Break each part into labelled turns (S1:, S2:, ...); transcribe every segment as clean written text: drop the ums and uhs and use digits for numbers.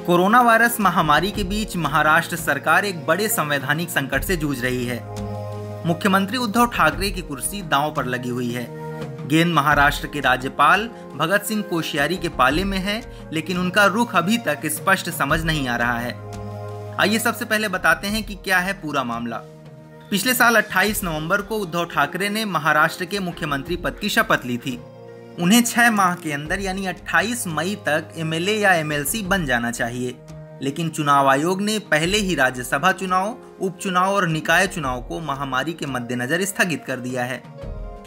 S1: Corona virus महामारी के बीच महाराष्ट्र सरकार एक बड़े संवैधानिक संकट से जूझ रही है। मुख्यमंत्री उद्धव ठाकरे की कुर्सी दांव पर लगी हुई है। गेंद महाराष्ट्र के राज्यपाल भगत सिंह कोश्यारी के पाले में है, लेकिन उनका रुख अभी तक स्पष्ट समझ नहीं आ रहा है। आइए सबसे पहले बताते हैं कि क्या है पूरा मामला। पिछले साल 28 नवंबर को उद्धव ठाकरे ने महाराष्ट्र के मुख्यमंत्री पद की शपथ ली थी। उन्हें 6 माह के अंदर यानी 28 मई तक एमएलए या एमएलसी बन जाना चाहिए, लेकिन चुनाव आयोग ने पहले ही राज्यसभा चुनाव, उपचुनाव और निकाय चुनाव को महामारी के मद्देनजर स्थगित कर दिया है।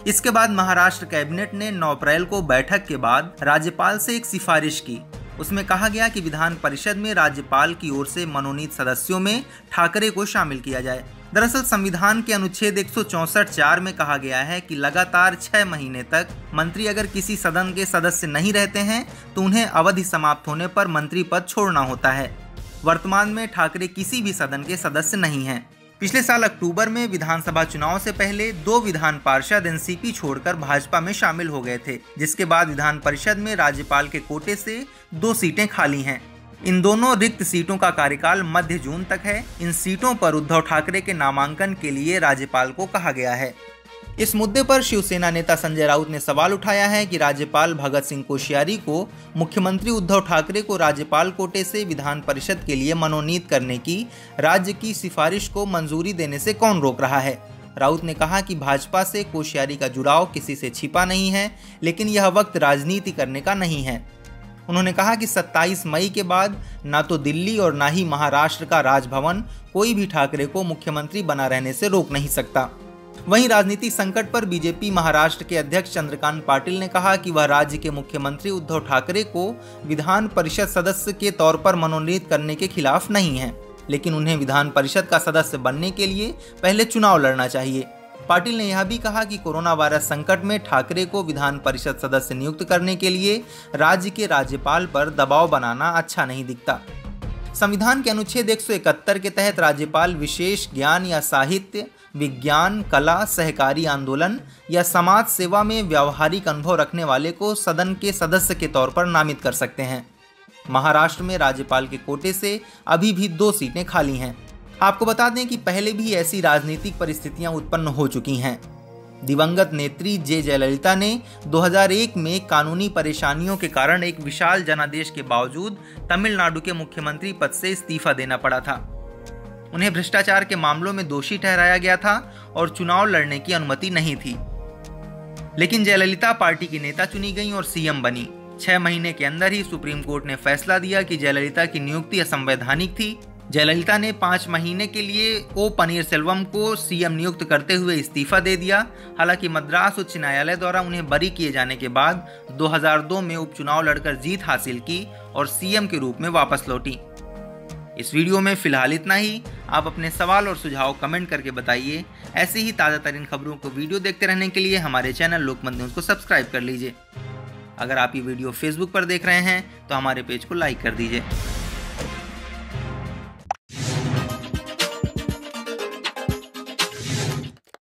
S1: इसके बाद महाराष्ट्र कैबिनेट ने 9 अप्रैल को बैठक के बाद राज्यपाल से एक सिफारिश की। उसमें कहा गया कि विधान परिषद में राज्यपाल की ओर से मनोनीत सदस्यों में ठाकरे को शामिल किया जाए। दरअसल संविधान के अनुच्छेद 164(4) में कहा गया है कि लगातार 6 महीने तक मंत्री अगर किसी सदन के सदस्य नहीं रहते हैं तो उन्हें अवधि समाप्त होने पर मंत्री पद छोड़ना होता है। वर्तमान में ठाकरे किसी भी सदन के सदस्य नहीं हैं। पिछले साल अक्टूबर में विधानसभा चुनाव से पहले 2 विधान पार्षद एनसीपी छोड़कर भाजपा में शामिल हो गए थे, जिसके बाद विधान परिषद में राज्यपाल के कोटे से 2 सीटें खाली हैं। इन दोनों रिक्त सीटों का कार्यकाल मध्य जून तक है। इन सीटों पर उद्धव ठाकरे के नामांकन के लिए राज्यपाल को कहा गया है। इस मुद्दे पर शिवसेना नेता संजय राउत ने सवाल उठाया है कि राज्यपाल भगत सिंह कोश्यारी को मुख्यमंत्री उद्धव ठाकरे को राज्यपाल कोटे से विधान परिषद के लिए मनोनीत करने की राज्य की सिफारिश को मंजूरी देने से कौन रोक रहा है। राउत ने कहा कि भाजपा से कोश्यारी का जुड़ाव किसी से छिपा नहीं है, लेकिन यह वक्त राजनीति करने का नहीं है। उन्होंने कहा कि 27 मई के बाद ना तो दिल्ली और ना ही महाराष्ट्र का राजभवन कोई भी ठाकरे को मुख्यमंत्री बना रहने से रोक नहीं सकता। वहीं राजनीतिक संकट पर बीजेपी महाराष्ट्र के अध्यक्ष चंद्रकांत पाटिल ने कहा कि वह राज्य के मुख्यमंत्री उद्धव ठाकरे को विधान परिषद सदस्य के तौर पर मनोनीत करने के खिलाफ नहीं है, लेकिन उन्हें विधान परिषद का सदस्य बनने के लिए पहले चुनाव लड़ना चाहिए। पाटिल ने यह भी कहा कि कोरोना वायरस संकट में ठाकरे को विधान परिषद सदस्य नियुक्त करने के लिए राज्य के राज्यपाल पर दबाव बनाना अच्छा नहीं दिखता। संविधान के अनुच्छेद 171 के तहत राज्यपाल विशेष ज्ञान या साहित्य, विज्ञान, कला, सहकारी आंदोलन या समाज सेवा में व्यावहारिक अनुभव रखने वाले को सदन के सदस्य के तौर पर नामित कर सकते हैं। महाराष्ट्र में राज्यपाल के कोटे से अभी भी 2 सीटें खाली हैं। आपको बता दें कि पहले भी ऐसी राजनीतिक परिस्थितियां उत्पन्न हो चुकी हैं। दिवंगत नेत्री जे जयललिता ने 2001 में कानूनी परेशानियों के कारण एक विशाल जनादेश के बावजूद तमिलनाडु के मुख्यमंत्री पद से इस्तीफा देना पड़ा था। उन्हें भ्रष्टाचार के मामलों में दोषी ठहराया गया था और चुनाव लड़ने की अनुमति नहीं थी, लेकिन जयललिता पार्टी की नेता चुनी गई और सीएम बनी। 6 महीने के अंदर ही सुप्रीम कोर्ट ने फैसला दिया कि जयललिता की नियुक्ति असंवैधानिक थी। जयललिता ने 5 महीने के लिए ओ पनीरसेल्वम को सीएम नियुक्त करते हुए इस्तीफा दे दिया। हालांकि मद्रास उच्च न्यायालय द्वारा उन्हें बरी किए जाने के बाद 2002 में उपचुनाव लड़कर जीत हासिल की और सीएम के रूप में वापस लौटी। इस वीडियो में फिलहाल इतना ही। आप अपने सवाल और सुझाव कमेंट करके बताइए। ऐसी ही ताज़ा तरीन खबरों को वीडियो देखते रहने के लिए हमारे चैनल लोकमत न्यूज़ को सब्सक्राइब कर लीजिए। अगर आप ये वीडियो फेसबुक पर देख रहे हैं तो हमारे पेज को लाइक कर दीजिए।